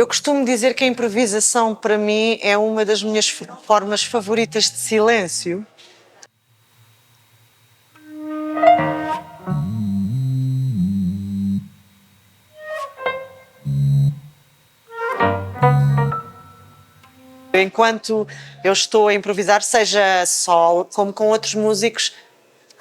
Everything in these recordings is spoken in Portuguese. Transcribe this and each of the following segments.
Eu costumo dizer que a improvisação, para mim, é uma das minhas formas favoritas de silêncio. Enquanto eu estou a improvisar, seja só como com outros músicos,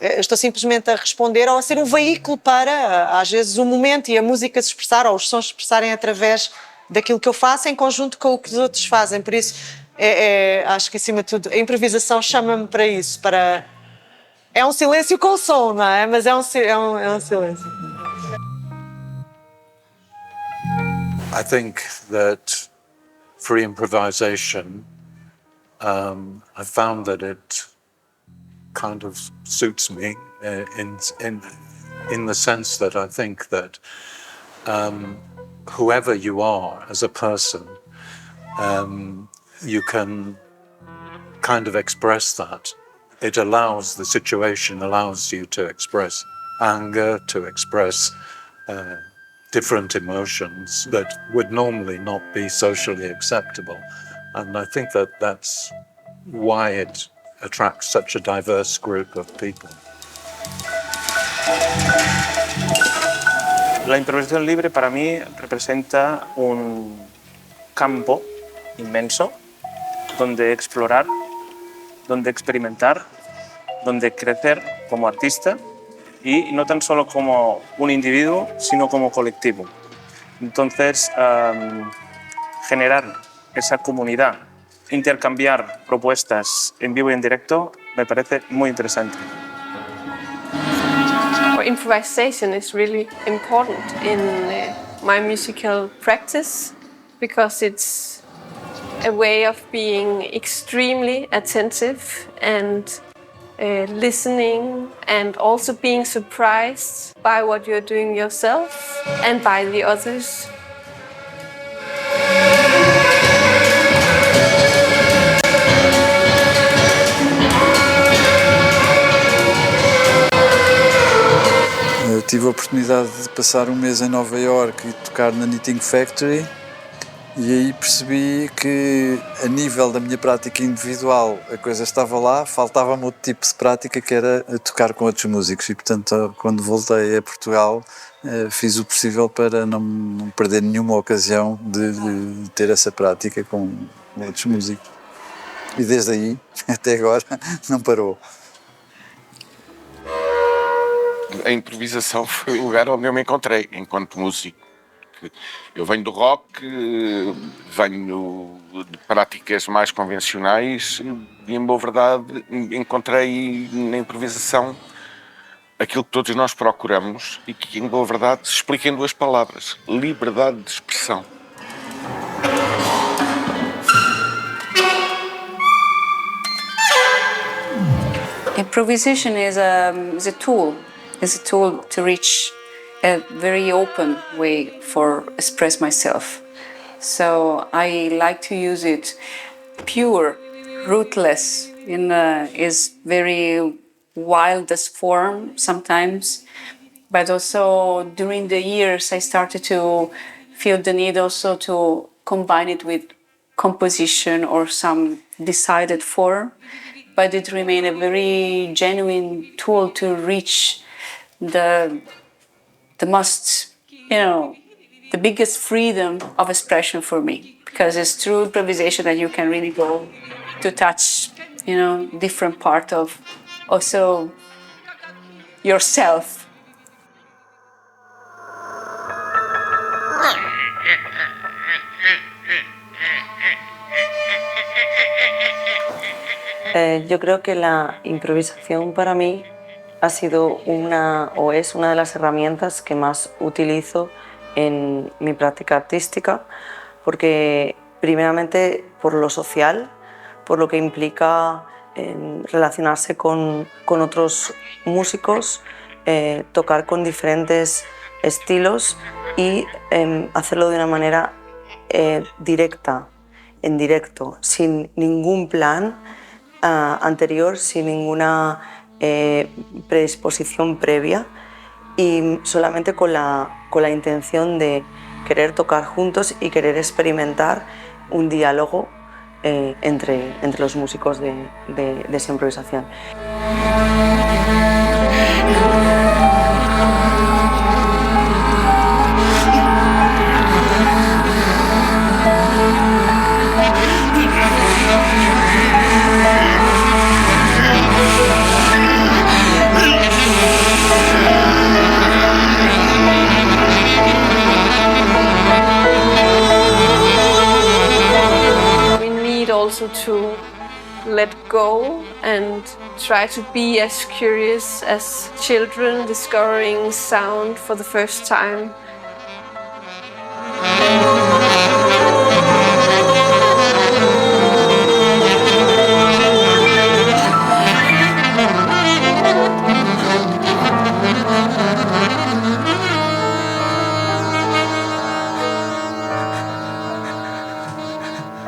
estou simplesmente a responder ou a ser um veículo para, às vezes, o momento e a música se expressar ou os sons se expressarem através daquilo que eu faço em conjunto com o que os outros fazem. Por isso, acho que, acima de tudo, a improvisação chama-me para isso. É um silêncio com som, não é? Mas é um silêncio. I think that for improvisation, I found that it kind of suits me in the sense that I think that whoever you are as a person, you can kind of express that. It allows, the situation allows you to express anger, to express different emotions that would normally not be socially acceptable. And I think that that's why it attracts such a diverse group of people. La improvisación libre para mí representa un campo inmenso donde explorar, donde experimentar, donde crecer como artista y no tan solo como un individuo, sino como colectivo. Entonces, generar esa comunidad, intercambiar propuestas en vivo y en directo, me parece muy interesante. Improvisation is really important in my musical practice because it's a way of being extremely attentive and listening and also being surprised by what you're doing yourself and by the others. Eu tive a oportunidade de passar um mês em Nova Iorque e tocar na Knitting Factory e aí percebi que a nível da minha prática individual a coisa estava lá, faltava-me outro tipo de prática que era tocar com outros músicos e portanto quando voltei a Portugal fiz o possível para não perder nenhuma ocasião de ter essa prática com outros músicos e desde aí até agora não parou. A improvisação foi o lugar onde eu me encontrei enquanto músico. Eu venho do rock, venho de práticas mais convencionais e, em boa verdade, encontrei na improvisação aquilo que todos nós procuramos e que, em boa verdade, se explica em duas palavras: liberdade de expressão. Improvisation is a tool. It's a tool to reach a very open way for express myself. So I like to use it pure, rootless, in is very wildest form sometimes. But also during the years I started to feel the need also to combine it with composition or some decided form. But it remained a very genuine tool to reach the most, the biggest freedom of expression for me, because it's through improvisation that you can really go to touch, different part of also yourself. Yo creo que la improvisación para mí ha sido es una de las herramientas que más utilizo en mi práctica artística, porque primeramente por lo social, por lo que implica relacionarse con otros músicos, tocar con diferentes estilos y hacerlo de una manera directa, en directo, sin ningún plan anterior, sin ninguna predisposición previa y solamente con la intención de querer tocar juntos y querer experimentar un diálogo entre los músicos de esa improvisación. Also to let go and try to be as curious as children discovering sound for the first time.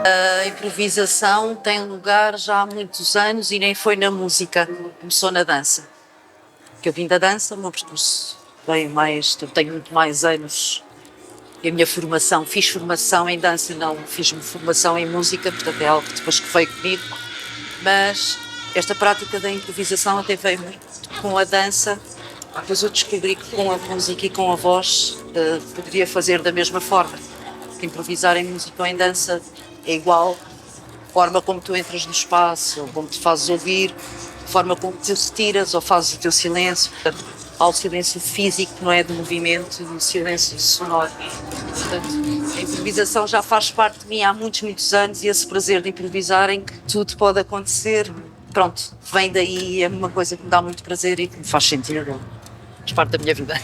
A improvisação tem lugar já há muitos anos e nem foi na música, começou na dança. Que eu vim da dança, o meu percurso bem mais, eu tenho muito mais anos. E a minha formação, fiz formação em dança, não fiz formação em música, portanto é algo que depois que veio comigo. Mas esta prática da improvisação até veio muito com a dança. Depois eu descobri que com a música e com a voz poderia fazer da mesma forma. Porque improvisar em música ou em dança é igual, a forma como tu entras no espaço, como te fazes ouvir, a forma como te retiras ou fazes o teu silêncio. Portanto, há o silêncio físico, não é, do movimento, e o silêncio sonoro. Portanto, a improvisação já faz parte de mim há muitos, muitos anos e esse prazer de improvisar em que tudo pode acontecer, pronto, vem daí, é uma coisa que me dá muito prazer e que me faz sentido. Faz parte da minha vida.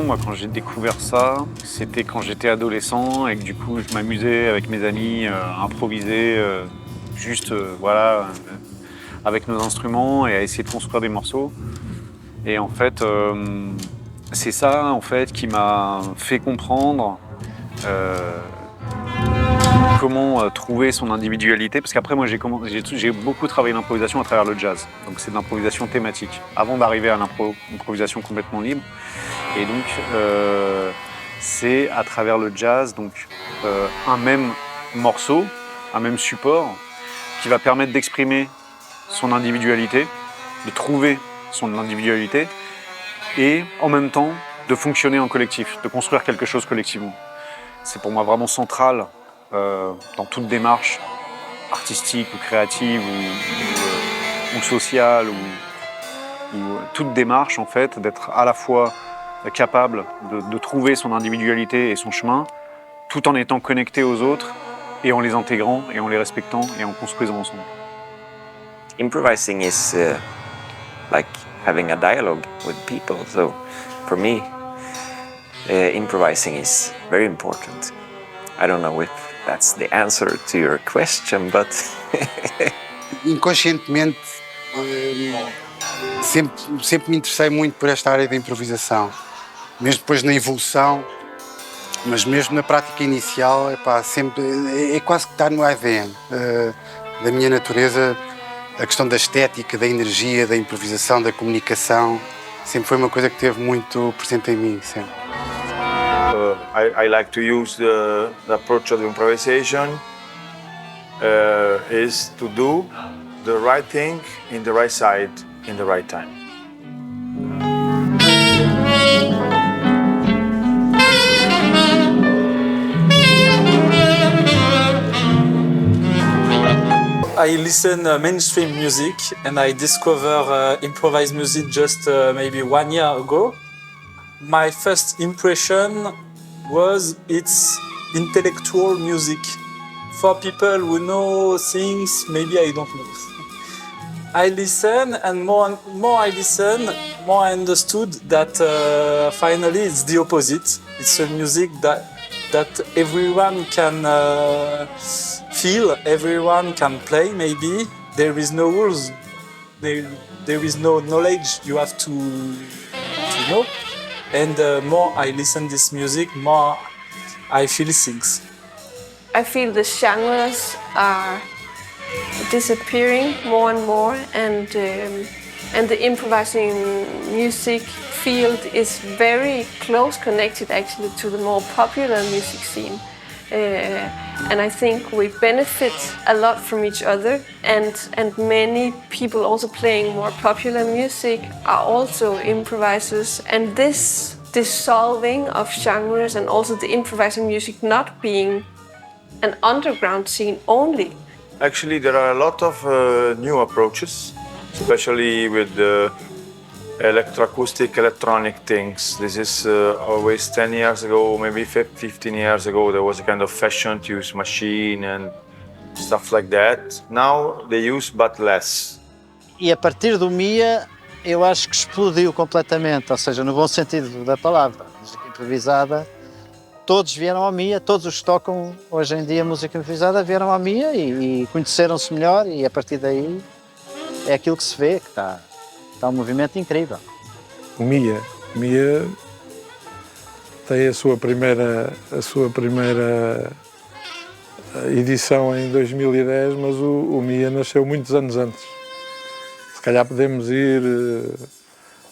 Moi, quand j'ai découvert ça, c'était quand j'étais adolescent et que du coup, je m'amusais avec mes amis à improviser voilà, avec nos instruments et à essayer de construire des morceaux. Et en fait, c'est ça en fait qui m'a fait comprendre comment trouver son individualité, parce qu'après moi j'ai beaucoup travaillé l'improvisation à travers le jazz, donc c'est de l'improvisation thématique, avant d'arriver à l'improvisation complètement libre. Et donc c'est à travers le jazz, donc un même morceau, un même support, qui va permettre d'exprimer son individualité, de trouver son individualité, et en même temps de fonctionner en collectif, de construire quelque chose collectivement. C'est pour moi vraiment central dans toute démarche artistique ou créative ou sociale ou toute démarche en fait, d'être à la fois capable de trouver son individualité et son chemin tout en étant connecté aux autres et en les intégrant et en les respectant et en construisant ensemble. Improvising is like having a dialogue with people, so for me improvising is very important. I don't know if that's the answer to your question, but inconscientemente sempre me interessei muito por esta área da improvisação, mesmo depois na evolução, mas mesmo na prática inicial, sempre é quase que está no ADN da minha natureza. A questão da estética, da energia, da improvisação, da comunicação, sempre foi uma coisa que esteve muito presente em mim, sempre. I like to use the approach of improvisation is to do the right thing in the right side in the right time. I listen mainstream music and I discover improvised music just maybe 1 year ago. My first impression was it's intellectual music. For people who know things, maybe I don't know. I listen and more I listen, more I understood that finally it's the opposite. It's a music that that everyone can feel, everyone can play. Maybe there is no rules, there is no knowledge you have to know. And more I listen this music, more I feel things. I feel the genres are disappearing more and more, and the improvising music field is very close connected actually to the more popular music scene. And I think we benefit a lot from each other, and many people also playing more popular music are also improvisers. And this dissolving of genres and also the improvising music not being an underground scene only. Actually, there are a lot of new approaches, especially with the electroacoustic, electronic things. This is always 10 years ago, maybe 15 years ago, there was a kind of fashion to use machine and stuff like that. Now they use, but less. E a partir do Mia, eu acho que explodiu completamente, ou seja, no bom sentido da palavra, música improvisada. Todos vieram ao Mia, todos os que tocam hoje em dia música improvisada vieram ao Mia e conheceram-se melhor, e a partir daí é aquilo que se vê, que está um movimento incrível. O Mia tem a sua primeira edição em 2010, mas o Mia nasceu muitos anos antes. Se calhar podemos ir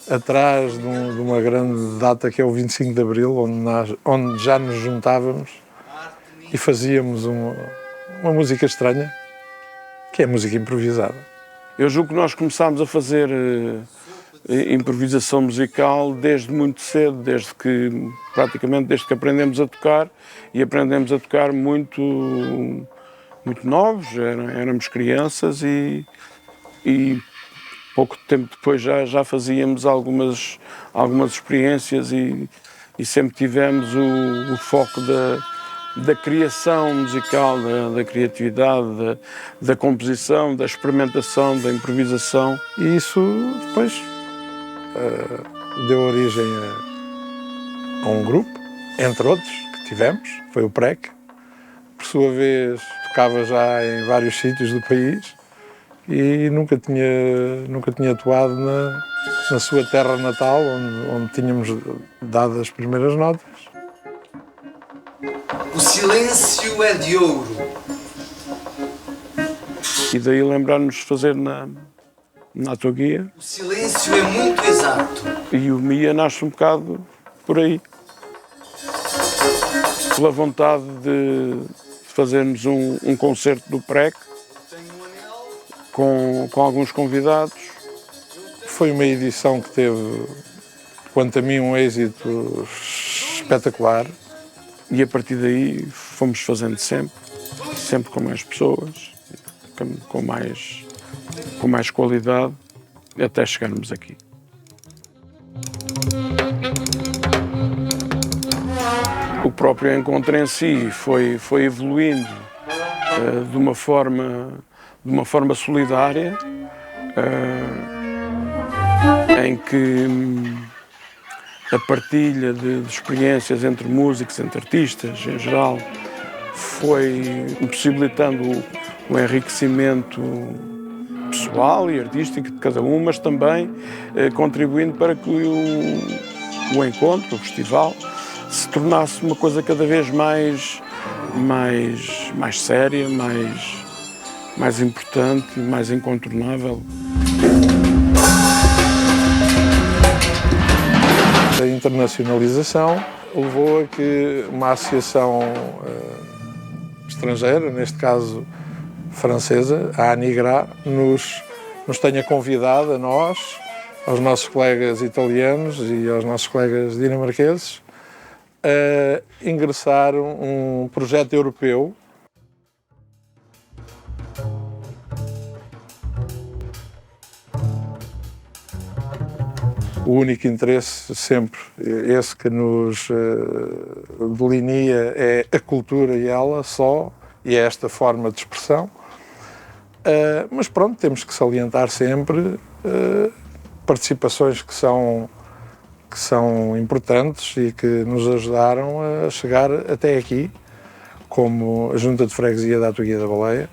atrás de uma grande data que é o 25 de Abril, onde já nos juntávamos e fazíamos uma música estranha, que é música improvisada. Eu julgo que nós começámos a fazer improvisação musical desde muito cedo, praticamente desde que aprendemos a tocar, e aprendemos a tocar muito novos, éramos crianças e pouco tempo depois já fazíamos algumas experiências e sempre tivemos o foco da criação musical, da criatividade, da composição, da experimentação, da improvisação. E isso depois deu origem a um grupo, entre outros, que tivemos, foi o PREC. Por sua vez, tocava já em vários sítios do país e nunca tinha atuado na sua terra natal, onde tínhamos dado as primeiras notas. O silêncio é de ouro. E daí lembrar-nos de fazer na tua guia. O silêncio é muito exato. E o Mia nasce um bocado por aí. Pela vontade de fazermos um concerto do PREC com alguns convidados. Foi uma edição que teve, quanto a mim, um êxito espetacular. E a partir daí fomos fazendo sempre com mais pessoas, com mais qualidade, até chegarmos aqui. O próprio encontro em si foi evoluindo de uma forma solidária, em que a partilha de experiências entre músicos, entre artistas em geral, foi possibilitando o enriquecimento pessoal e artístico de cada um, mas também contribuindo para que o encontro, o festival, se tornasse uma coisa cada vez mais séria, mais importante, mais incontornável. A internacionalização levou a que uma associação estrangeira, neste caso francesa, a Anigra, nos tenha convidado a nós, aos nossos colegas italianos e aos nossos colegas dinamarqueses, a ingressar um projeto europeu. O único interesse sempre, esse que nos delinea, é a cultura e ela só, e é esta forma de expressão. Mas pronto, temos que salientar sempre participações que que são importantes e que nos ajudaram a chegar até aqui, como a Junta de Freguesia da Atuguia da Baleia,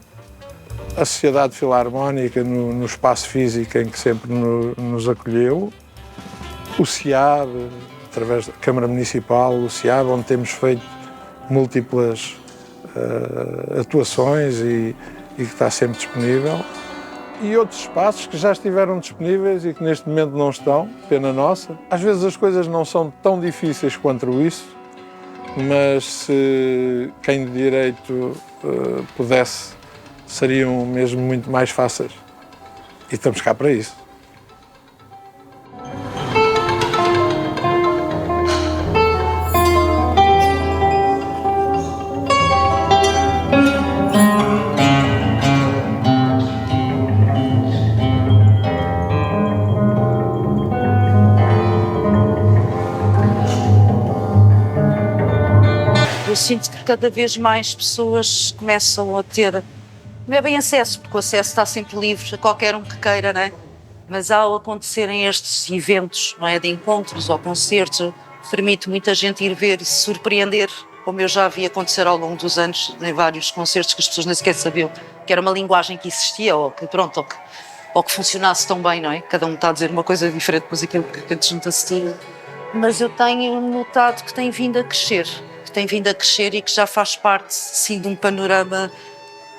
a Sociedade Filarmónica no espaço físico em que sempre nos acolheu, o CIAB, através da Câmara Municipal, o CIAB, onde temos feito múltiplas atuações e que está sempre disponível, e outros espaços que já estiveram disponíveis e que neste momento não estão, pena nossa. Às vezes as coisas não são tão difíceis quanto isso, mas se quem de direito pudesse, seriam mesmo muito mais fáceis. E estamos cá para isso. Eu sinto que cada vez mais pessoas começam a ter, não é bem acesso, porque o acesso está sempre livre a qualquer um que queira, não é? Mas ao acontecerem estes eventos, não é, de encontros ou concertos, permite muita gente ir ver e se surpreender, como eu já vi acontecer ao longo dos anos, em vários concertos que as pessoas nem sequer sabiam que era uma linguagem que existia ou que, pronto, ou que funcionasse tão bem, não é? Cada um está a dizer uma coisa diferente, depois aquilo que junta-se tudo. Mas eu tenho notado que tem vindo a crescer. E que já faz parte, sim, de um panorama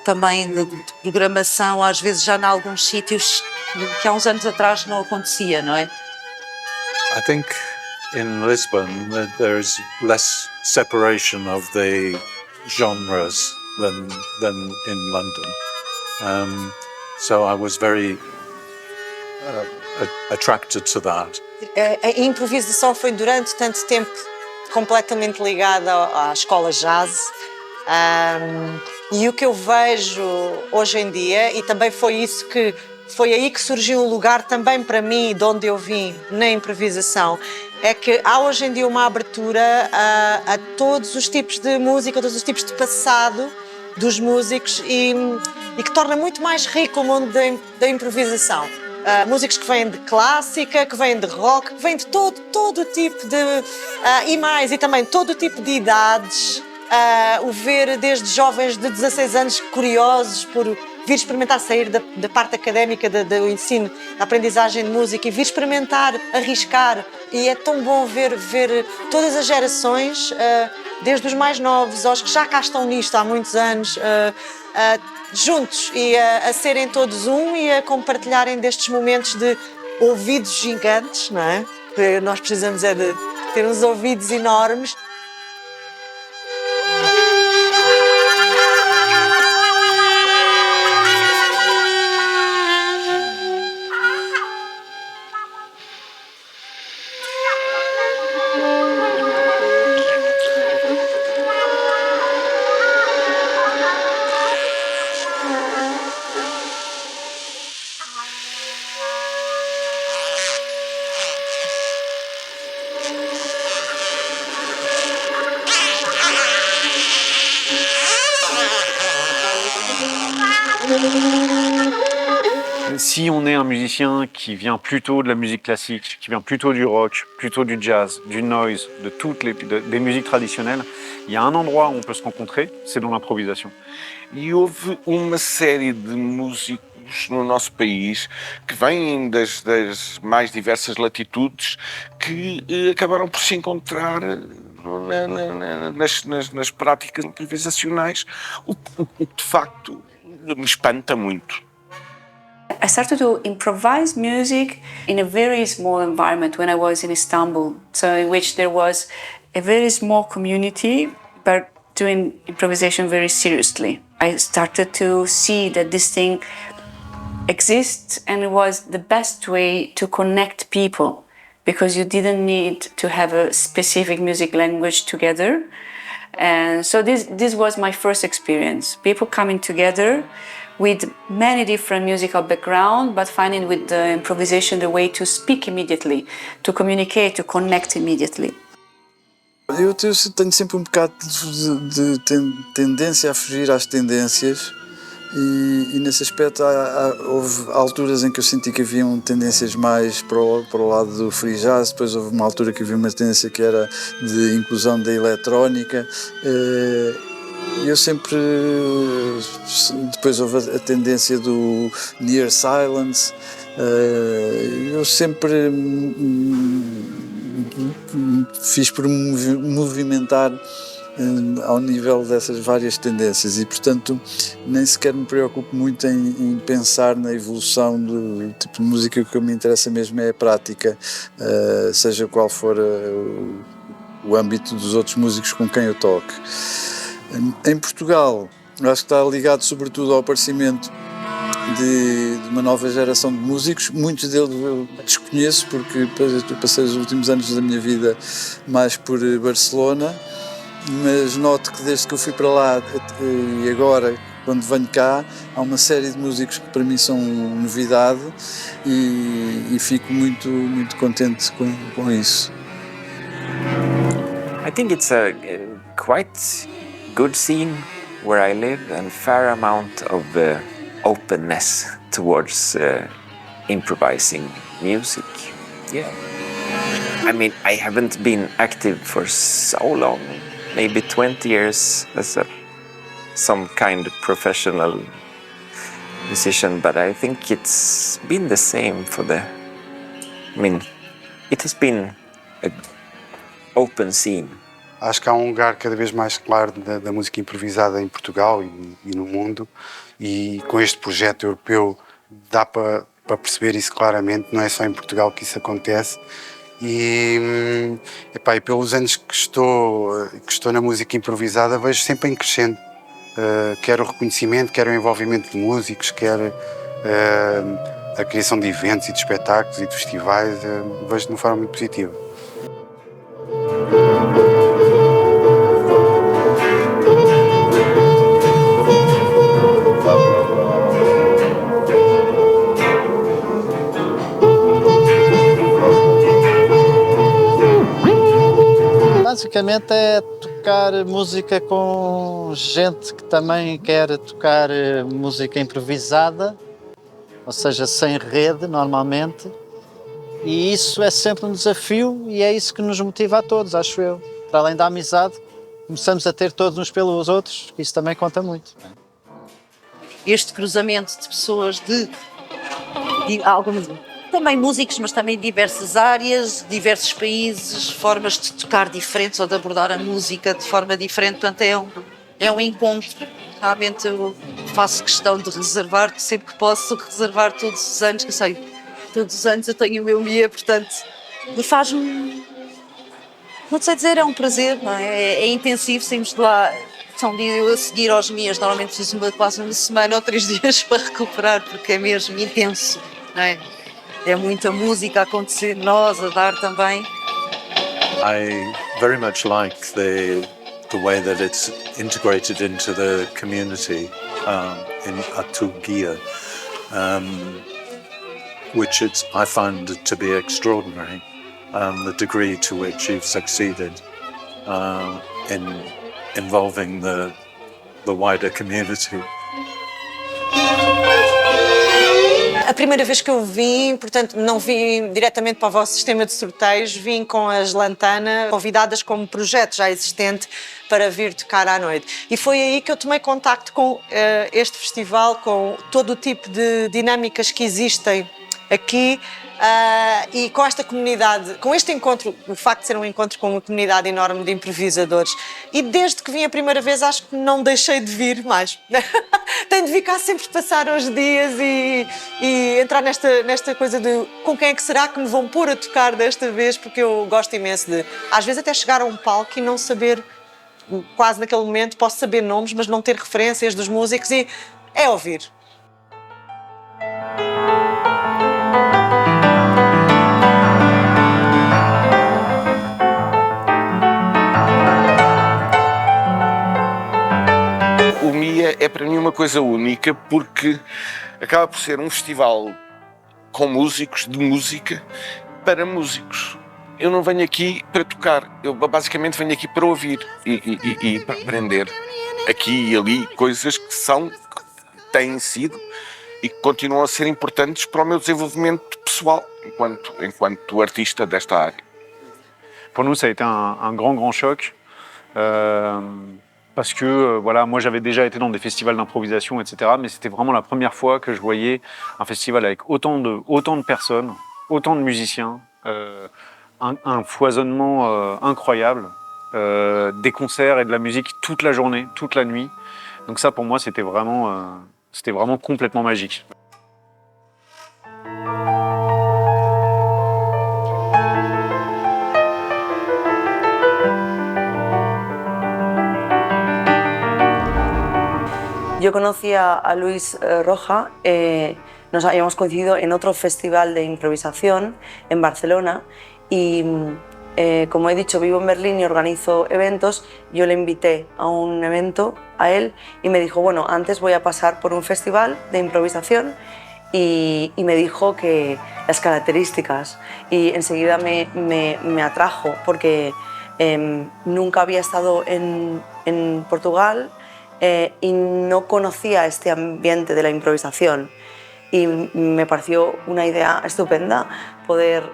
também de programação, às vezes já em alguns sítios que há uns anos atrás não acontecia, não é? I think in Lisbon there is less separation of the genres than in London. So I was very attracted to that. A improvisação foi durante tanto tempo completamente ligada à escola jazz, e o que eu vejo hoje em dia, e também foi aí que surgiu um lugar também para mim, de onde eu vim, na improvisação, é que há hoje em dia uma abertura a todos os tipos de música, a todos os tipos de passado dos músicos e que torna muito mais rico o mundo da improvisação. Músicos que vêm de clássica, que vêm de rock, que vêm de todo tipo de... e também todo tipo de idades. O ver desde jovens de 16 anos curiosos por vir experimentar sair da parte académica do ensino, da aprendizagem de música e vir experimentar, arriscar. E é tão bom ver todas as gerações, desde os mais novos aos que já cá estão nisto há muitos anos, juntos e a serem todos um e a compartilharem destes momentos de ouvidos gigantes, não é? Que nós precisamos de ter uns ouvidos enormes. Si on est un musicien qui vient plutôt de la musique classique, qui vient plutôt du rock, plutôt du jazz, du noise, des musiques traditionnelles, il y a un endroit où on peut se rencontrer, c'est dans l'improvisation. E houve uma série de músicos no nosso país que vêm das mais diversas latitudes que acabaram por se encontrar nas práticas improvisacionais, o que de facto me espanta muito. I started to improvise music in a very small environment when I was in Istanbul, so in which there was a very small community, but doing improvisation very seriously. I started to see that this thing exists and it was the best way to connect people because you didn't need to have a specific music language together. And so this was my first experience. People coming together with many different musical backgrounds, but finding with the improvisation the way to speak immediately, to communicate, to connect immediately. Eu tenho sempre um bocado de tendência a fugir às tendências E nesse aspecto houve alturas em que eu senti que haviam tendências mais para o lado do free jazz, depois houve uma altura que havia uma tendência que era de inclusão da eletrónica. Eu sempre, depois houve a tendência do near silence. Eu sempre fiz por movimentar ao nível dessas várias tendências e, portanto, nem sequer me preocupo muito em pensar na evolução do tipo de música. Que me interessa mesmo é a prática, seja qual for o âmbito dos outros músicos com quem eu toque. Em Portugal, acho que está ligado sobretudo ao aparecimento de uma nova geração de músicos. Muitos deles eu desconheço porque passei os últimos anos da minha vida mais por Barcelona, mas noto que desde que eu fui para lá e agora, quando venho cá, há uma série de músicos que para mim são novidade e fico muito contente com isso. I think it's a quite good scene where I live and fair amount of openness towards improvising music. Yeah. I mean, I haven't been active for so long, maybe 20 years as some kind of professional musician, but I think it's been the same it has been an open scene. Acho que há um lugar cada vez mais claro da música improvisada em Portugal e no mundo, e com este projeto europeu dá para perceber isso claramente. Não é só em Portugal que isso acontece. E pelos anos que estou na música improvisada, vejo sempre em crescendo, quer o reconhecimento, quer o envolvimento de músicos, quer a criação de eventos e de espetáculos e de festivais. Vejo de uma forma muito positiva. Basicamente é tocar música com gente que também quer tocar música improvisada, ou seja, sem rede normalmente, e isso é sempre um desafio e é isso que nos motiva a todos, acho eu. Para além da amizade, começamos a ter todos uns pelos outros, que isso também conta muito. Este cruzamento de pessoas de alguns também músicos, mas também de diversas áreas, diversos países, formas de tocar diferentes ou de abordar a música de forma diferente. Portanto, é um encontro. Realmente eu faço questão de reservar, sempre que posso, reservar todos os anos, que eu sei, todos os anos eu tenho o meu dia, portanto, e faz-me, não sei dizer, é um prazer, não é? É intensivo, saímos de lá, são dias a seguir aos MIAs, normalmente preciso quase uma semana ou 3 dias para recuperar, porque é mesmo intenso, não é? É muita música a acontecer, nós a dar também. I very much like the way that it's integrated into the community in Atugia, which I find to be extraordinary, the degree to which you've succeeded in involving the wider community. A primeira vez que eu vim, portanto, não vim diretamente para o vosso sistema de sorteios, vim com as Lantana, convidadas como projeto já existente para vir tocar à noite. E foi aí que eu tomei contacto com este festival, com todo o tipo de dinâmicas que existem aqui e com esta comunidade, com este encontro, o facto de ser um encontro com uma comunidade enorme de improvisadores. E desde que vim a primeira vez, acho que não deixei de vir mais. Tenho de vir cá sempre passar os dias e entrar nesta coisa de com quem é que será que me vão pôr a tocar desta vez, porque eu gosto imenso de, às vezes, até chegar a um palco e não saber, quase naquele momento, posso saber nomes, mas não ter referências dos músicos, e é ouvir. O MIA é para mim uma coisa única porque acaba por ser um festival com músicos, de música, para músicos. Eu não venho aqui para tocar, eu basicamente venho aqui para ouvir e para aprender aqui e ali coisas que são têm sido e que continuam a ser importantes para o meu desenvolvimento pessoal enquanto artista desta área. Pour nous, ça a été un grand choc. Parce que voilà, moi j'avais déjà été dans des festivals d'improvisation, etc. Mais c'était vraiment la première fois que je voyais un festival avec autant de personnes, autant de musiciens, un foisonnement incroyable, des concerts et de la musique toute la journée, toute la nuit. Donc ça, pour moi, c'était vraiment complètement magique. Yo conocí a Luis Roja, nos habíamos coincidido en otro festival de improvisación en Barcelona y como he dicho, vivo en Berlín y organizo eventos. Yo le invité a un evento a él y me dijo, bueno, antes voy a pasar por un festival de improvisación y me dijo que las características y enseguida me atrajo porque nunca había estado en Portugal y no conocía este ambiente de la improvisación y me pareció una idea estupenda poder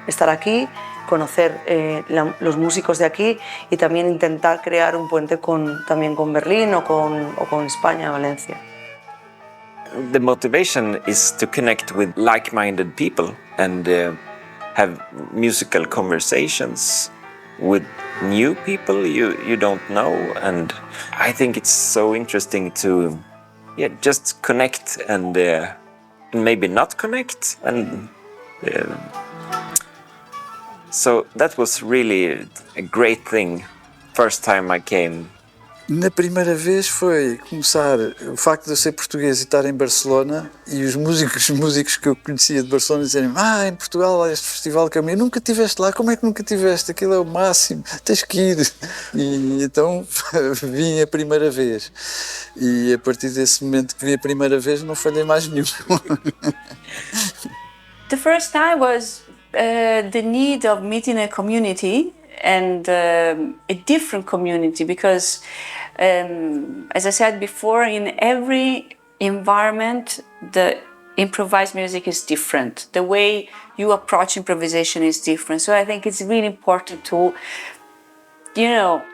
estar aquí, conocer los músicos de aquí y también intentar crear un puente también con Berlín o con España, Valencia. The motivation is to connect with like-minded people and have musical conversations with new people you don't know, and I think it's so interesting to just connect and maybe not connect, and so that was really a great thing first time I came. Na primeira vez foi começar o facto de eu ser português e estar em Barcelona e os músicos que eu conhecia de Barcelona dizerem em Portugal há este festival que eu nunca estiveste lá, como é que nunca estiveste? Aquilo é o máximo, tens que ir. E então vim a primeira vez e a partir desse momento que vim a primeira vez não falhei mais nenhum. The first time was the need of meeting a community and a different community because as I said before, in every environment the improvised music is different. The way you approach improvisation is different. So I think it's really important to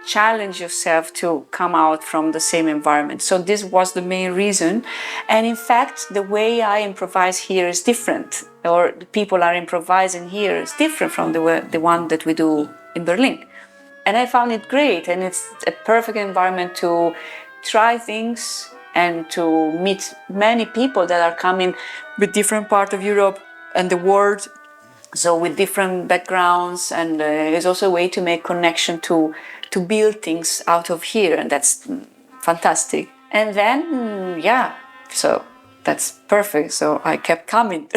challenge yourself to come out from the same environment. So this was the main reason. And in fact, the way I improvise here is different, or the people are improvising here is different from the one that we do in Berlin. And I found it great, and it's a perfect environment to try things and to meet many people that are coming with different parts of Europe and the world, so with different backgrounds, and it's also a way to make connection to build things out of here, and that's fantastic. And then, so that's perfect, so I kept coming.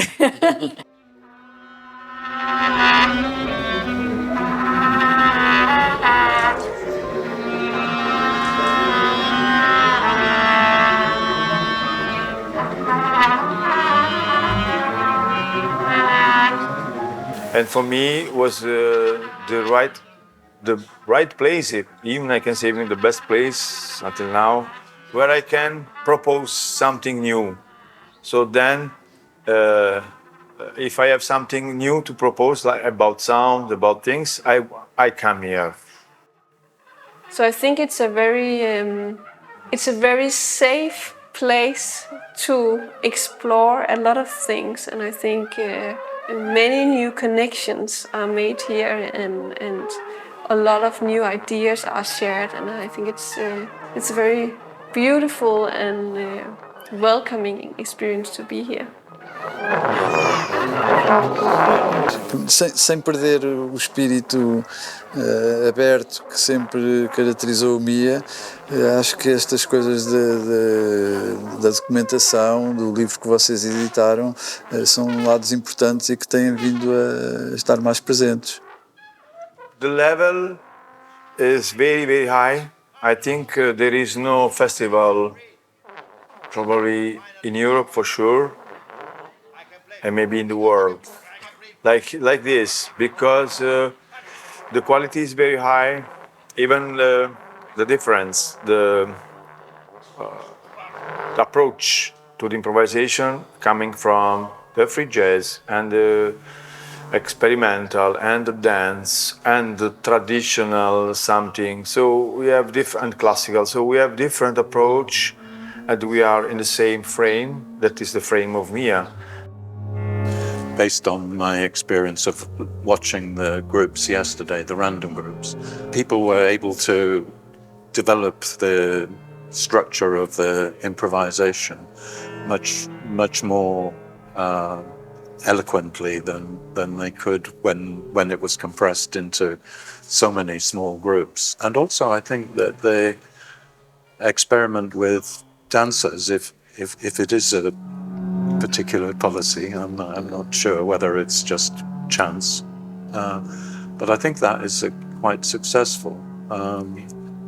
And for me, it was the right place, even I can say even the best place until now, where I can propose something new. So then, if I have something new to propose, like about sound, about things, I come here. So I think it's a very safe place to explore a lot of things, and I think many new connections are made here, and a lot of new ideas are shared, and I think it's a very beautiful and welcoming experience to be here. Sem perder o espírito aberto que sempre caracterizou o MIA, acho que estas coisas da documentação, do livro que vocês editaram, são lados importantes e que têm vindo a estar mais presentes. The level is very, very high. I think there is no festival, probably in Europe for sure, and maybe in the world, like this, because the quality is very high, even the difference, the approach to the improvisation coming from the free jazz and the experimental and the dance and the traditional something. So we have different classical. So we have different approach, and we are in the same frame. That is the frame of Mia. Based on my experience of watching the groups yesterday, the random groups, people were able to develop the structure of the improvisation much more eloquently than they could when it was compressed into so many small groups. And also I think that they experiment with dancers if it is a particular policy. I'm not sure whether it's just chance, but I think that is quite successful.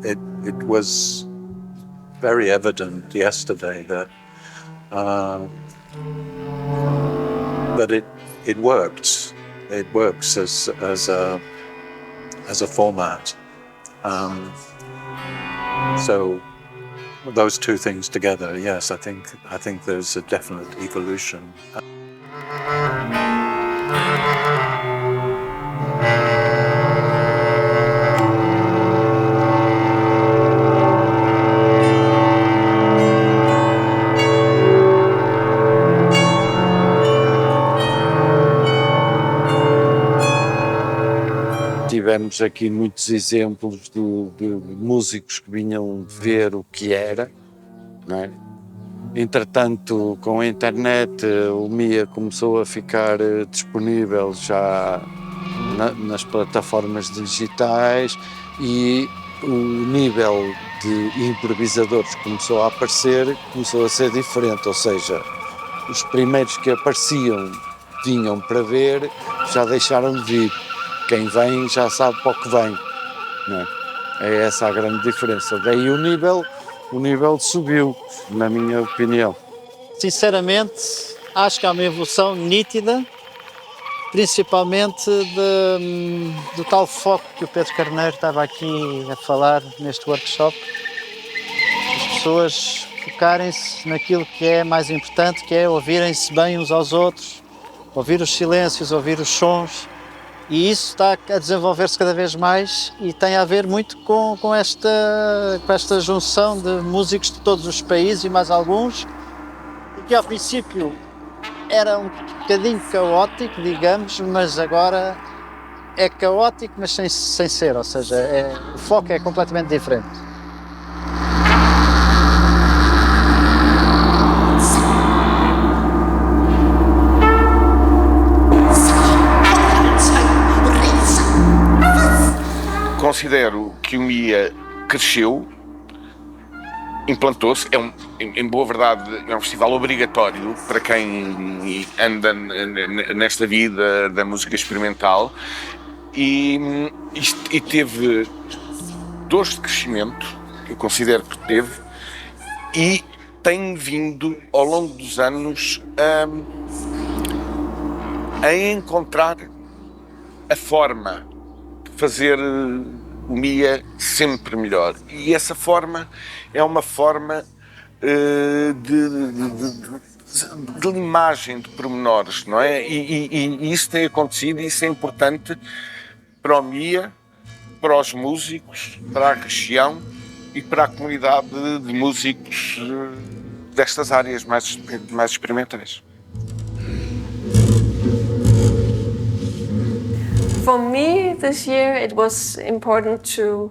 It was very evident yesterday that it worked. It works as a format. So those two things together, yes, I think there's a definite evolution. Tivemos aqui muitos exemplos de músicos que vinham ver o que era, não é? Entretanto, com a internet, o Mia começou a ficar disponível já nas plataformas digitais e o nível de improvisadores que começou a aparecer começou a ser diferente, ou seja, os primeiros que apareciam, vinham para ver, já deixaram de vir. Quem vem já sabe para o que vem, não é? É essa a grande diferença. Daí o nível subiu, na minha opinião. Sinceramente, acho que há uma evolução nítida, principalmente do tal foco que o Pedro Carneiro estava aqui a falar neste workshop. As pessoas focarem-se naquilo que é mais importante, que é ouvirem-se bem uns aos outros, ouvir os silêncios, ouvir os sons. E isso está a desenvolver-se cada vez mais e tem a ver muito com esta junção de músicos de todos os países e mais alguns, que ao princípio era um bocadinho caótico, digamos, mas agora é caótico, mas sem ser, ou seja, o foco é completamente diferente. Considero que o Mia cresceu, implantou-se, em boa verdade é um festival obrigatório para quem anda nesta vida da música experimental e teve dores de crescimento, eu considero que teve, e tem vindo ao longo dos anos a encontrar a forma fazer o Mia sempre melhor. E essa forma é uma forma de imagem, de pormenores, não é? E isso tem acontecido e isso é importante para o Mia, para os músicos, para a região e para a comunidade de músicos destas áreas mais experimentais. For me, this year it was important to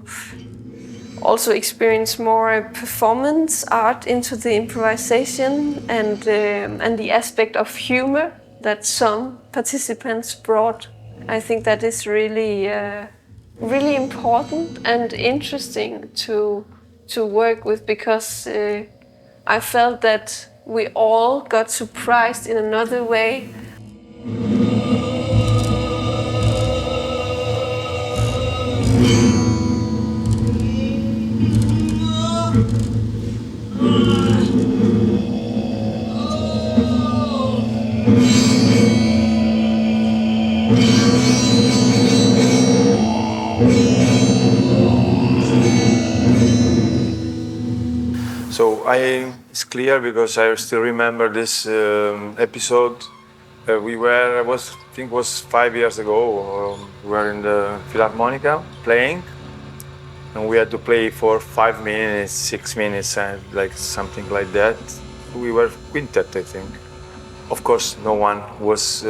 also experience more performance art into the improvisation and the aspect of humor that some participants brought. I think that is really important and interesting to work with, because I felt that we all got surprised in another way. So I It's clear because I still remember this episode. I think it was 5 years ago. We were in the Philharmonica playing, and we had to play for 5 minutes, 6 minutes, and like something like that. We were quintet, I think. Of course, no one was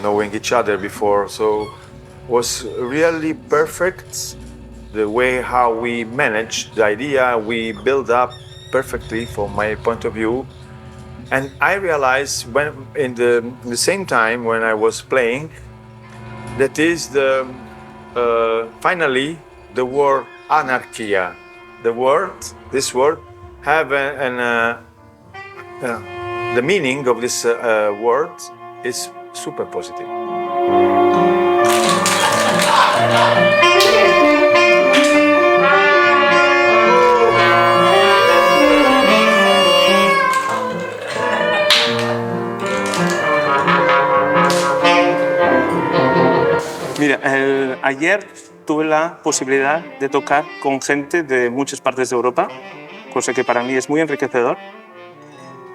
knowing each other before, so it was really perfect the way how we managed the idea. We built up perfectly from my point of view. And I realized when, in the same time when I was playing, that is finally the word anarchia. This word have the meaning of this word is super positive. Mira, ayer tuve la posibilidad de tocar con gente de muchas partes de Europa, cosa que para mí es muy enriquecedor.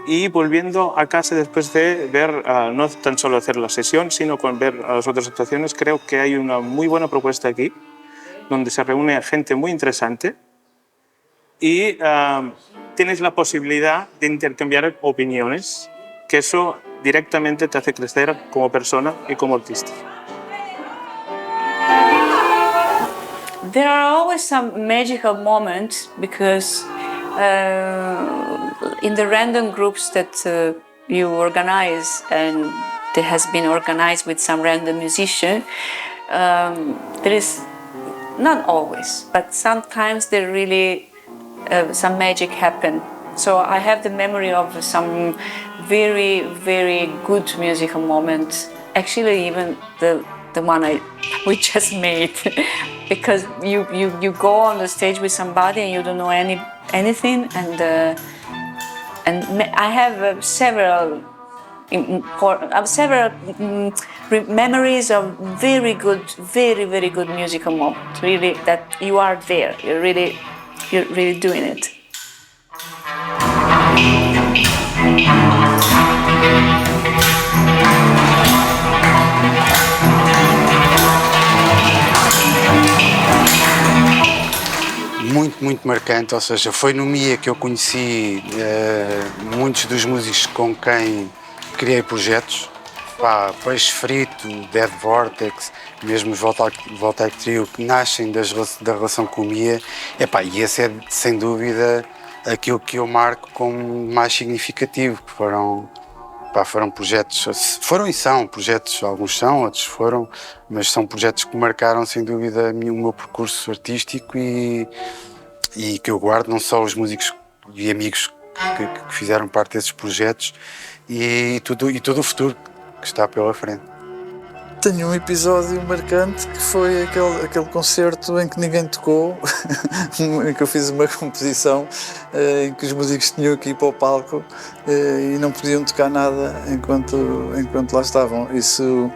Y volviendo a casa después de ver, no tan solo hacer la sesión, sino con ver las otras actuaciones, creo que hay una muy buena propuesta aquí, donde se reúne gente muy interesante y tienes la posibilidad de intercambiar opiniones, que eso directamente te hace crecer como persona y como artista. There are always some magical moments because in the random groups that you organize, and that has been organized with some random musician, there is, not always, but sometimes there really some magic happen. So I have the memory of some very, very good musical moments. Actually, even the one we just made, because you go on the stage with somebody and you don't know anything, and I have several memories of very good, very good musical moments. Really, that you are there. You're really doing it. Muito marcante, ou seja, foi no MIA que eu conheci muitos dos músicos com quem criei projetos. Peixe Frito, Dead Vortex, mesmo os Voltaic Trio, que nascem da relação com o MIA. E esse é, sem dúvida, aquilo que eu marco como mais significativo. Foram projetos, foram e são projetos, alguns são, outros foram, mas são projetos que marcaram, sem dúvida, o meu percurso artístico e que eu guardo, não só os músicos e amigos que fizeram parte desses projetos e todo o futuro que está pela frente. Tenho um episódio marcante que foi aquele concerto em que ninguém tocou, em que eu fiz uma composição em que os músicos tinham que ir para o palco e não podiam tocar nada enquanto lá estavam. Isso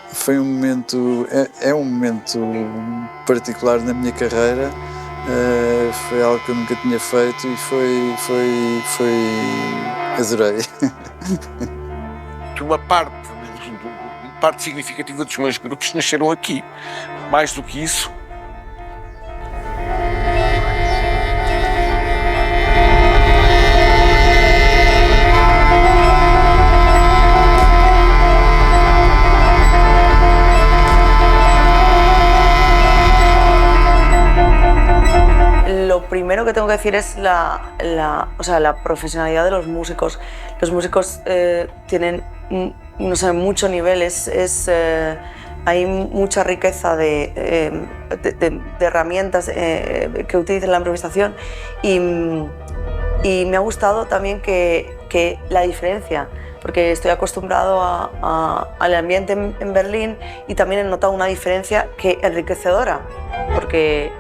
foi um momento, é um momento particular na minha carreira. Foi algo que eu nunca tinha feito e adorei. Uma parte significativa dos meus grupos nasceram aqui. Mais do que isso, Lo primero que tengo que decir es la profesionalidad de los músicos. Los músicos tienen mucho nivel, hay mucha riqueza de herramientas que utilizan la improvisación y me ha gustado también que la diferencia, porque estoy acostumbrado al ambiente en Berlín y también he notado una diferencia que enriquecedora, porque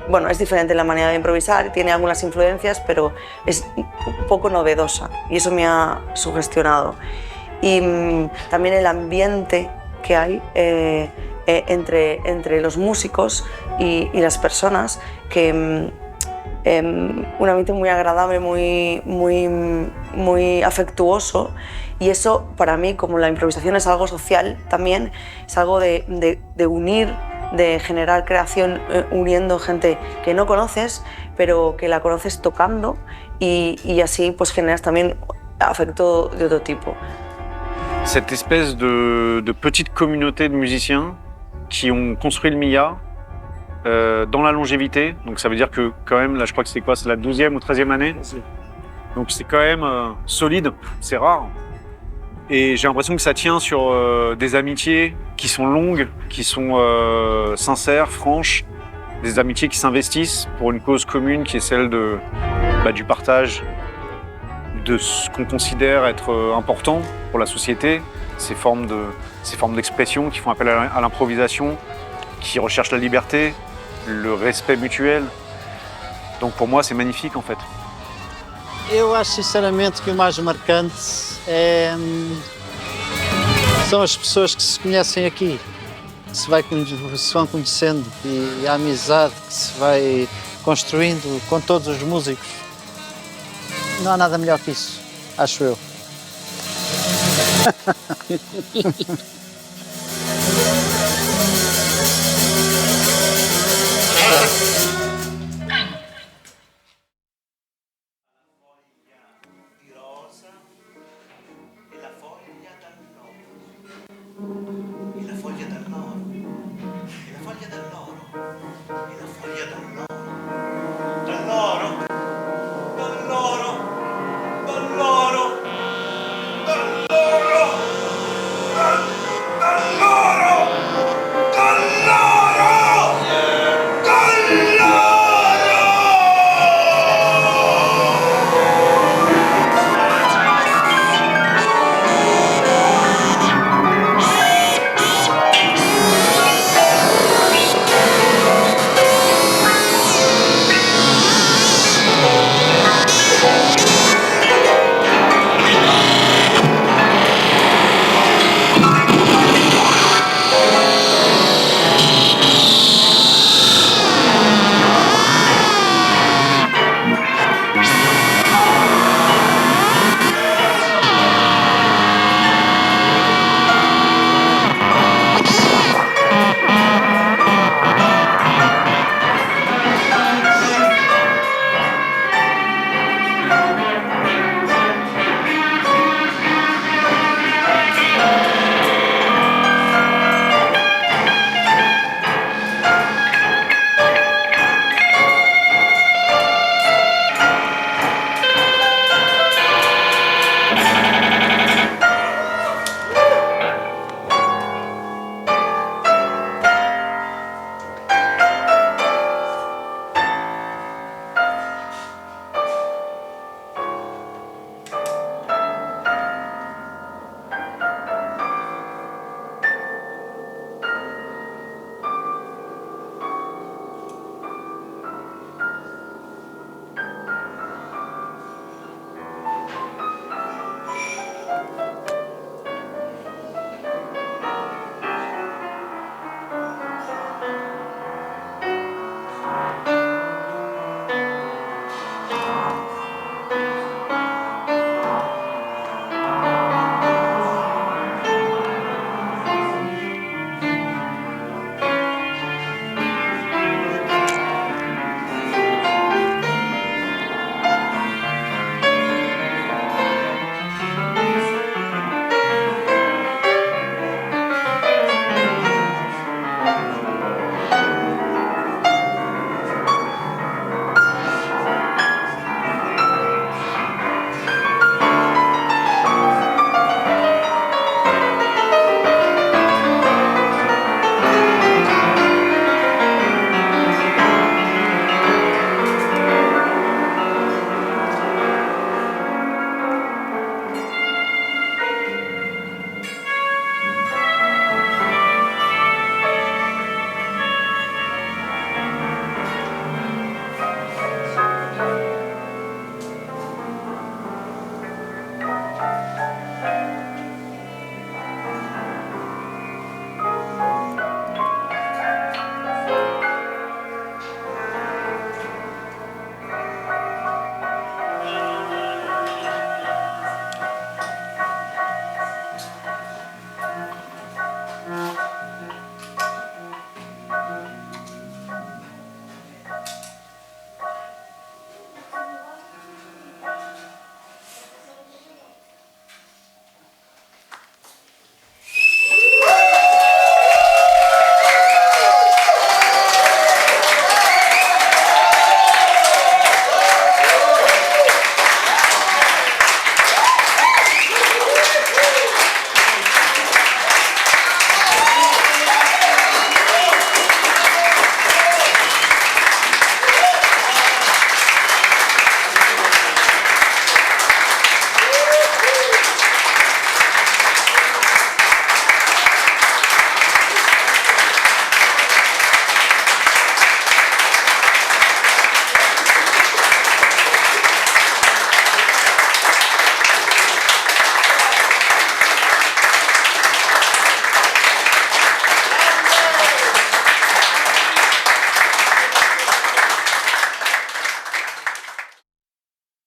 bueno, es diferente la manera de improvisar, tiene algunas influencias, pero es un poco novedosa y eso me ha sugestionado. Y también el ambiente que hay entre los músicos y las personas, que un ambiente muy agradable, muy afectuoso, y eso para mí, como la improvisación es algo social también, es algo de unir, de generar creación uniendo gente que no conoces, pero que la conoces tocando, y así pues generas también afecto de otro tipo. Cette espèce de petite communauté de musiciens qui ont construit le MIA dans la longévité. Donc ça veut dire que quand même, là je crois que c'est quoi, c'est la 12e ou 13e année. Donc c'est quand même solide, c'est rare. Et j'ai l'impression que ça tient sur des amitiés qui sont longues, qui sont sincères, franches, des amitiés qui s'investissent pour une cause commune qui est celle du partage de ce qu'on considère être important pour la société, ces formes d'expression qui font appel à l'improvisation, qui recherchent la liberté, le respect mutuel. Donc pour moi, c'est magnifique en fait. Eu acho sinceramente que o mais marcante são as pessoas que se conhecem aqui, que se vão conhecendo, e a amizade que se vai construindo com todos os músicos. Não há nada melhor que isso, acho eu.